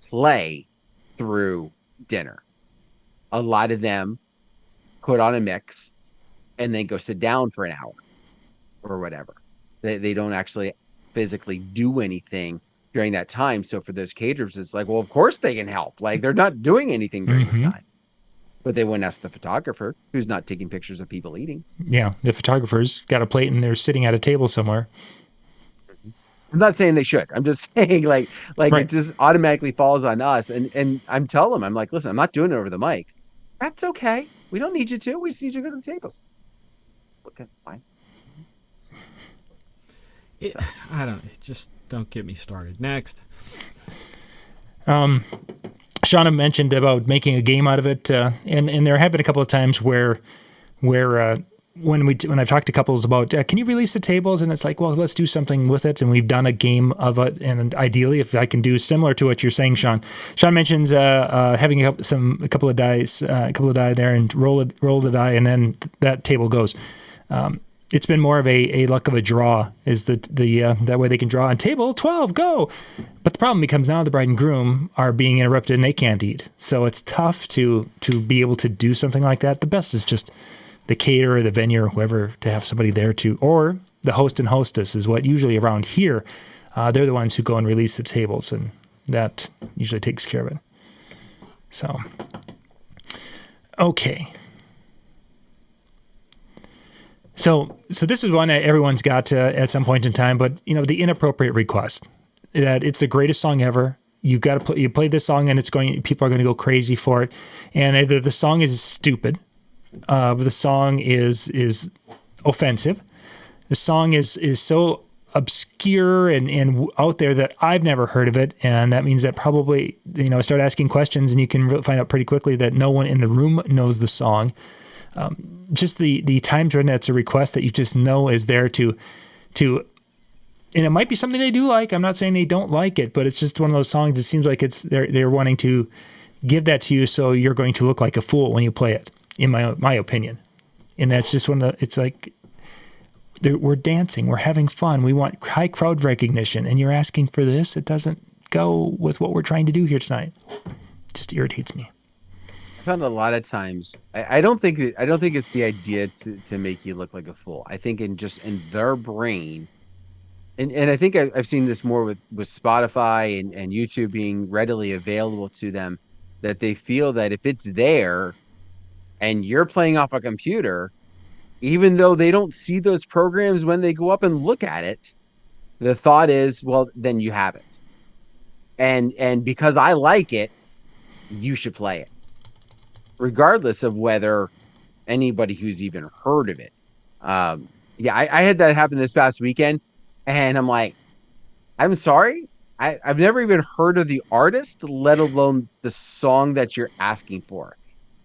play through dinner. A lot of them put on a mix and then go sit down for an hour or whatever. They don't actually physically do anything during that time. So for those caterers, it's like, well, of course they can help. Like, they're not doing anything during this time. But they wouldn't ask the photographer, who's not taking pictures of people eating. Yeah, the photographer's got a plate and they're sitting at a table somewhere. I'm not saying they should. I'm just saying right. It just automatically falls on us. And I'm telling them, I'm like, listen, I'm not doing it over the mic. That's okay. We don't need you to. We just need you to go to the tables. Okay, fine. Just don't get me started. Next. Shauna mentioned about making a game out of it, and there have been a couple of times where when I've talked to couples about can you release the tables, and it's like, well, let's do something with it, and we've done a game of it, and ideally, if I can do similar to what you're saying, Sean mentions having a couple of die there and roll the die, and then that table goes. It's been more of a luck of a draw, is that way they can draw on table 12, go. But the problem becomes now the bride and groom are being interrupted and they can't eat. So it's tough to be able to do something like that. The best is just the caterer, the venue, or whoever, to have somebody there or the host and hostess is what usually around here, they're the ones who go and release the tables, and that usually takes care of it. So, okay. So this is one that everyone's got at some point in time, but the inappropriate request, that it's the greatest song ever. You play this song and people are going to go crazy for it. And either the song is stupid, the song is offensive. The song is so obscure and out there that I've never heard of it. And that means that probably, start asking questions and you can find out pretty quickly that no one in the room knows the song. Just the times when it's a request that you just know is there to, and it might be something they do like. I'm not saying they don't like it, but it's just one of those songs. It seems like they're wanting to give that to you, so you're going to look like a fool when you play it. In my opinion, and that's just it's like we're dancing, we're having fun, we want high crowd recognition, and you're asking for this. It doesn't go with what we're trying to do here tonight. It just irritates me. I found a lot of times I don't think it's the idea to make you look like a fool. I think in their brain, and I think I've seen this more with Spotify and YouTube being readily available to them, that they feel that if it's there and you're playing off a computer, even though they don't see those programs when they go up and look at it, the thought is, well, then you have it. And because I like it, you should play it, regardless of whether anybody who's even heard of it. I had that happen this past weekend, and I'm like, I'm sorry. I've never even heard of the artist, let alone the song that you're asking for.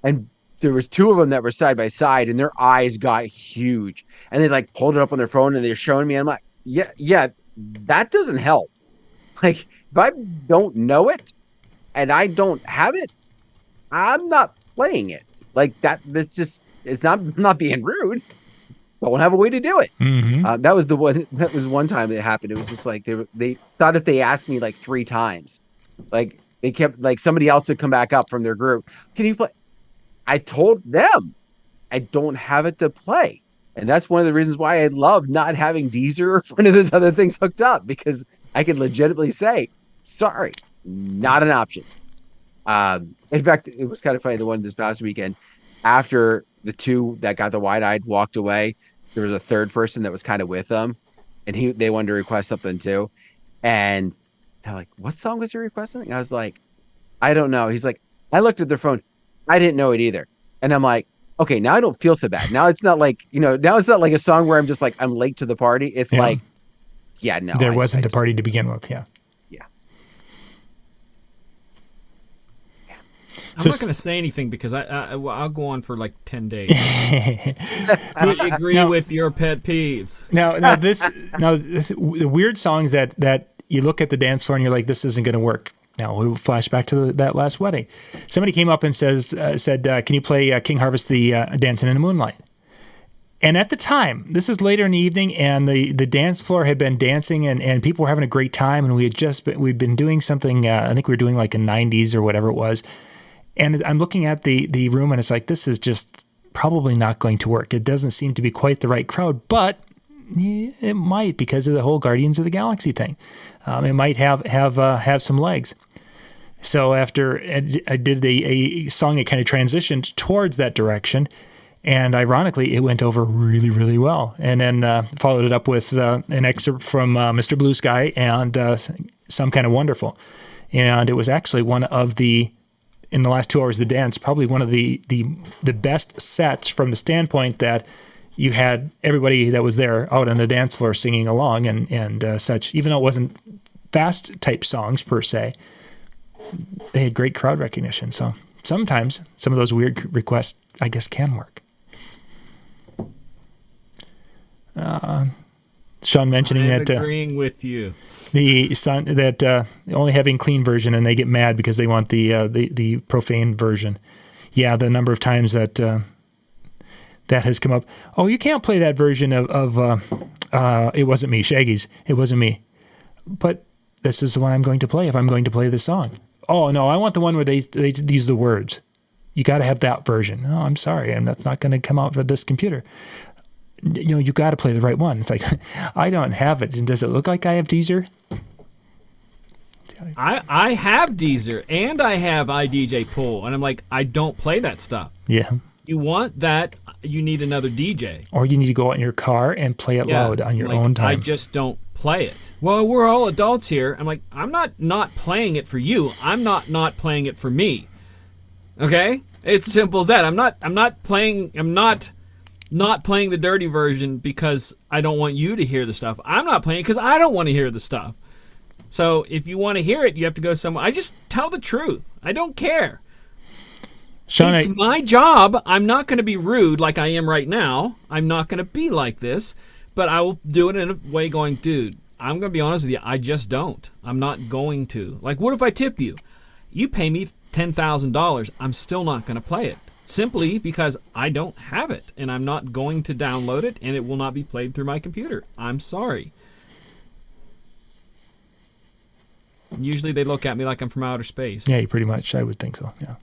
And there was two of them that were side by side, and their eyes got huge, and they like pulled it up on their phone and they're showing me. I'm like, yeah, that doesn't help. Like, if I don't know it and I don't have it, I'm not playing it. Like that. That's just, it's not being rude. Don't have a way to do it. Mm-hmm. That was one time that happened. It was just like they thought if they asked me like 3 times, like they kept, like somebody else would come back up from their group. Can you play? I told them I don't have it to play. And that's one of the reasons why I love not having Deezer or one of those other things hooked up, because I can legitimately say, sorry, not an option. In fact, it was kind of funny. The one this past weekend, after the 2 that got the wide-eyed walked away, there was a third person that was kind of with them, and they wanted to request something too. And they're like, what song was he requesting? And I was like, I don't know. He's like, I looked at their phone. I didn't know it either. And I'm like, okay, now I don't feel so bad. Now it's not like, now it's not like a song where I'm just like, I'm late to the party. It's like, yeah, no. There wasn't a party to begin with. Yeah. Yeah. I'm not going to say anything because I'll go on for like 10 days. I agree with your pet peeves. Now the weird songs that you look at the dance floor and you're like, this isn't going to work. Now we'll flash back to that last wedding. Somebody came up and said, can you play King Harvest, the Dancing in the Moonlight? And at the time, this is later in the evening, and the dance floor had been dancing, and people were having a great time, and we'd been doing something, I think we were doing like a 90s or whatever it was. And I'm looking at the room, and it's like, this is just probably not going to work. It doesn't seem to be quite the right crowd, but it might, because of the whole Guardians of the Galaxy thing. It might have some legs. So after I did a song that kind of transitioned towards that direction, and ironically, it went over really, really well. And then followed it up with an excerpt from Mr. Blue Sky and Some Kind of Wonderful. And it was actually one of the, in the last 2 hours of the dance, probably one of the best sets from the standpoint that you had everybody that was there out on the dance floor singing along and such. Even though it wasn't fast type songs per se, they had great crowd recognition. So sometimes some of those weird requests, I guess, can work. Sean mentioning I'm that agreeing with you. the son that only having clean version, and they get mad because they want the profane version. Yeah, the number of times that that has come up. Oh, you can't play that version of It Wasn't Me, Shaggy's It Wasn't Me. But this is the one I'm going to play if I'm going to play the song. Oh no, I want the one where they use the words. You got to have that version. Oh, I'm sorry, and that's not going to come out for this computer. You got to play the right one. It's like, I don't have it. And does it look like I have Deezer? I have Deezer and I have iDJ Pool, and I'm like, I don't play that stuff. Yeah. You want that? You need another DJ. Or you need to go out in your car and play it loud on your own time. I just don't play it. Well, we're all adults here. I'm like, I'm not playing it for you. I'm not playing it for me. Okay? It's simple as that. I'm not playing the dirty version because I don't want you to hear the stuff. I'm not playing it because I don't want to hear the stuff. So if you want to hear it, you have to go somewhere. I just tell the truth. I don't care. Sean, it's my job. I'm not going to be rude like I am right now. I'm not going to be like this, but I will do it in a way going, dude, I'm going to be honest with you. I just don't. I'm not going to. Like, what if I tip you? You pay me $10,000. I'm still not going to play it. Simply because I don't have it, and I'm not going to download it, and it will not be played through my computer. I'm sorry. Usually they look at me like I'm from outer space. Yeah, pretty much. I would think so, yeah.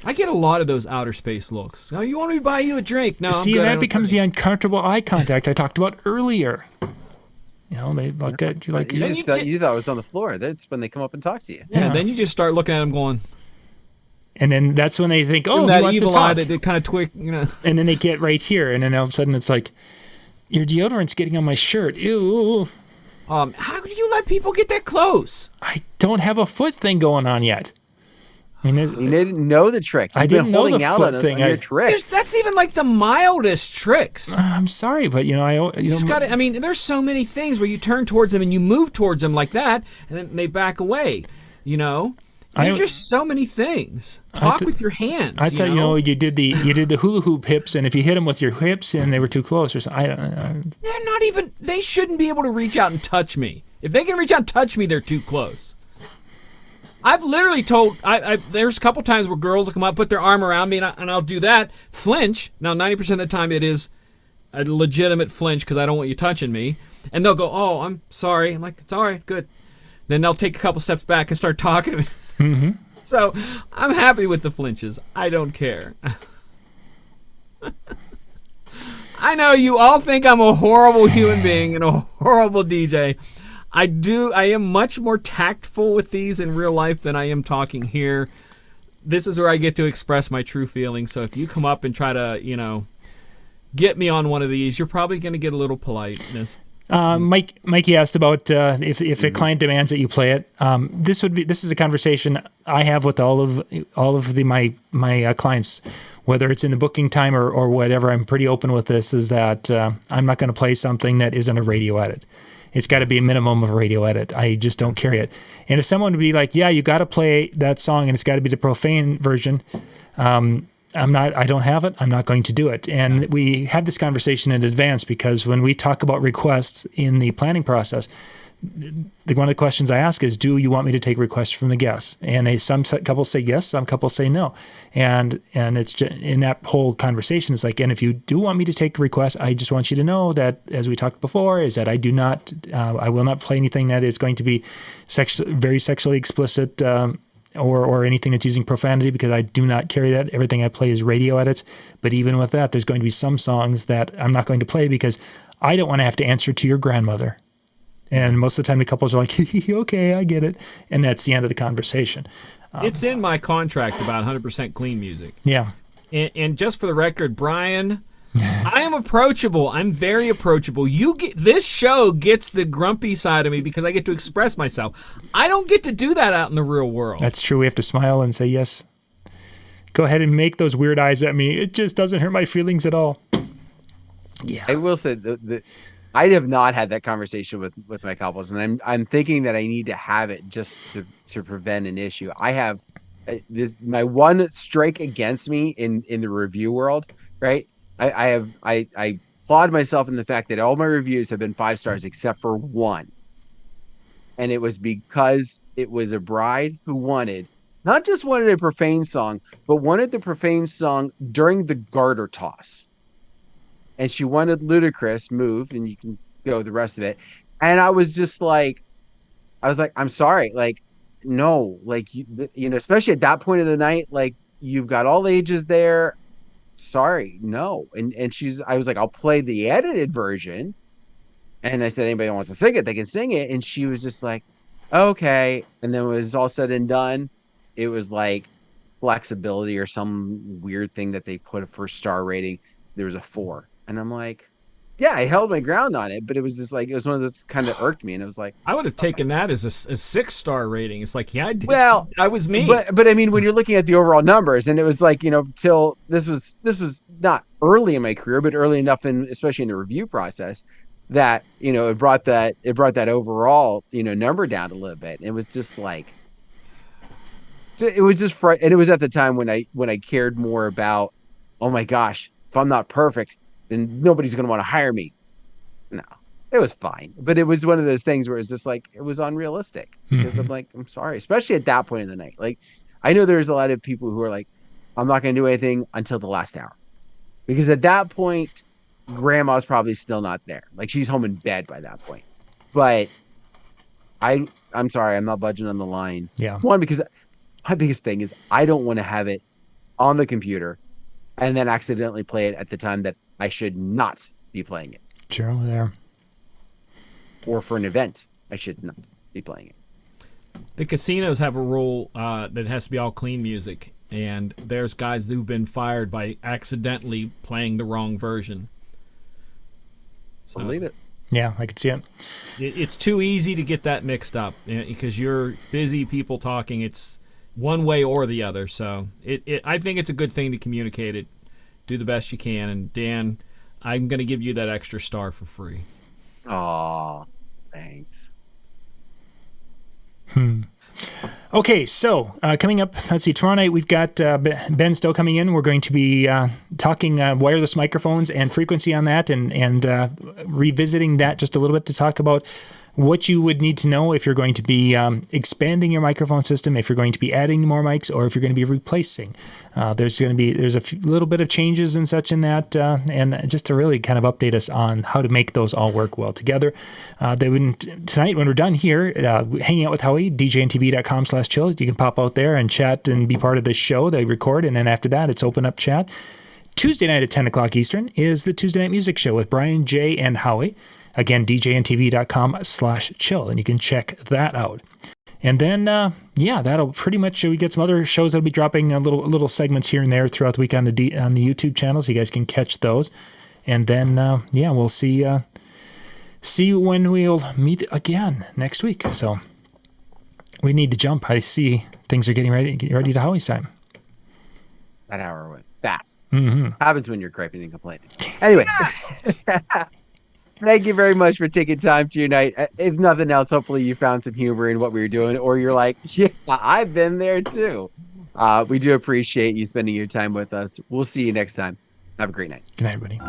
I get a lot of those outer space looks. Oh, you want me to buy you a drink? No, see, I'm good. that becomes the uncomfortable eye contact I talked about earlier. They look at you like... You thought it was on the floor. That's when they come up and talk to you. Yeah, then you just start looking at them going... And then that's when they think, oh, that he wants to evil talk. eye that kind of twig, And then they get right here, and then all of a sudden it's like, your deodorant's getting on my shirt. Ew. How do you let people get that close? I don't have a foot thing going on yet. I mean, you didn't know the trick. You've I didn't know holding the out foot on us thing. on your trick. That's even like the mildest tricks. I'm sorry, but I mean, there's so many things where you turn towards them and you move towards them like that, and then they back away. There's just so many things. Talk with your hands. I thought you did the hula hoop hips, and if you hit them with your hips and they were too close or something, They're not even. They shouldn't be able to reach out and touch me. If they can reach out and touch me, they're too close. I've literally told. There's a couple times where girls will come up, put their arm around me, and I'll do that. Flinch. Now, 90% of the time, it is a legitimate flinch because I don't want you touching me, and they'll go, "Oh, I'm sorry." I'm like, "It's all right, good." Then they'll take a couple steps back and start talking to me. Mm-hmm. So I'm happy with the flinches. I don't care. I know you all think I'm a horrible human being and a horrible DJ. I am much more tactful with these in real life than I am talking here. This is where I get to express my true feelings. So if you come up and try to, get me on one of these, you're probably going to get a little politeness. Mikey asked about if a client demands that you play it. This is a conversation I have with all of my clients, whether it's in the booking time or whatever. I'm pretty open with this. Is that I'm not going to play something that isn't a radio edit. It's got to be a minimum of a radio edit. I just don't carry it. And if someone would be like, yeah, you got to play that song and it's got to be the profane version. I don't have it. I'm not going to do it. And we had this conversation in advance because when we talk about requests in the planning process, one of the questions I ask is, do you want me to take requests from the guests? And some couples say yes, some couples say no. And it's just, in that whole conversation, it's like, and if you do want me to take requests, I just want you to know that, as we talked before, is that I will not play anything that is going to be very sexually explicit, or anything that's using profanity, because I do not carry that. Everything I play is radio edits. But even with that, there's going to be some songs that I'm not going to play because I don't want to have to answer to your grandmother. And most of the time the couples are like, okay, I get it. And that's the end of the conversation. It's in my contract about 100% clean music. Yeah. And just for the record, Brian, I am approachable. I'm very approachable. This show gets the grumpy side of me because I get to express myself. I don't get to do that out in the real world. That's true. We have to smile and say yes. Go ahead and make those weird eyes at me. It just doesn't hurt my feelings at all. Yeah. I will say I have not had that conversation with my couples, and I'm thinking that I need to have it just to prevent an issue. I have my one strike against me in the review world, right? I applaud myself in the fact that all my reviews have been 5 stars except for one. And it was because it was a bride who not just wanted a profane song, but wanted the profane song during the garter toss. And she wanted Ludacris moved, and you can go the rest of it. And I was just like, I'm sorry. Like, no, like, you know, especially at that point of the night, like, you've got all ages there. Sorry, no. And I was like, I'll play the edited version. And I said, anybody wants to sing it, they can sing it. And she was just like, okay. And then when it was all said and done, it was like flexibility or some weird thing that they put for star rating. There was a 4. And I'm like, yeah, I held my ground on it, but it was just like, it was one of those kind of irked me. And it was like, I would have taken that as a 6-star rating. It's like, yeah, I did. Well, I was me. But I mean, when you're looking at the overall numbers, and it was like, you know, till this was not early in my career, but early enough especially in the review process, that, you know, it brought that overall, you know, number down a little bit. And it was just like, it was just and it was at the time when I cared more about, oh my gosh, if I'm not perfect, then nobody's going to want to hire me. No, it was fine. But it was one of those things where it's just like, it was unrealistic, because I'm like, I'm sorry, especially at that point in the night. Like, I know there's a lot of people who are like, I'm not going to do anything until the last hour, because at that point, grandma's probably still not there. Like, she's home in bed by that point. But I'm sorry, I'm not budging on the line. Yeah. One, because my biggest thing is I don't want to have it on the computer and then accidentally play it at the time that I should not be playing it. Sure, there. Or for an event, I should not be playing it. The casinos have a rule that has to be all clean music, and there's guys who've been fired by accidentally playing the wrong version. So believe it. Yeah, I could see it. It's too easy to get that mixed up because you're busy people talking. It's one way or the other. So I think it's a good thing to communicate it. Do the best you can. And Dan, I'm going to give you that extra star for free. Aw, thanks. Okay, so coming up, let's see, tomorrow night we've got Ben Stowe coming in. We're going to be talking wireless microphones and frequency on that, and revisiting that just a little bit to talk about what you would need to know if you're going to be expanding your microphone system, if you're going to be adding more mics, or if you're going to be replacing. There's a little bit of changes and such in that, and just to really kind of update us on how to make those all work well together. Tonight, when we're done here, hanging out with Howie, DJNTV.com/chill, you can pop out there and chat and be part of this show. They record, and then after that, it's open up chat. Tuesday night at 10 o'clock Eastern is the Tuesday Night Music Show with Brian, Jay, and Howie. Again, DJNTV.com/chill, and you can check that out. And then, that'll pretty much, we get some other shows that'll be dropping little segments here and there throughout the week on the YouTube channel, so you guys can catch those. And then, we'll see when we'll meet again next week. So we need to jump. I see things are getting ready to Howie's time. That hour went fast. Mm-hmm. Happens when you're griping and complaining. Anyway. Thank you very much for taking time to unite. If nothing else, hopefully you found some humor in what we were doing, or you're like, yeah, I've been there too. We do appreciate you spending your time with us. We'll see you next time. Have a great night. Good night, everybody.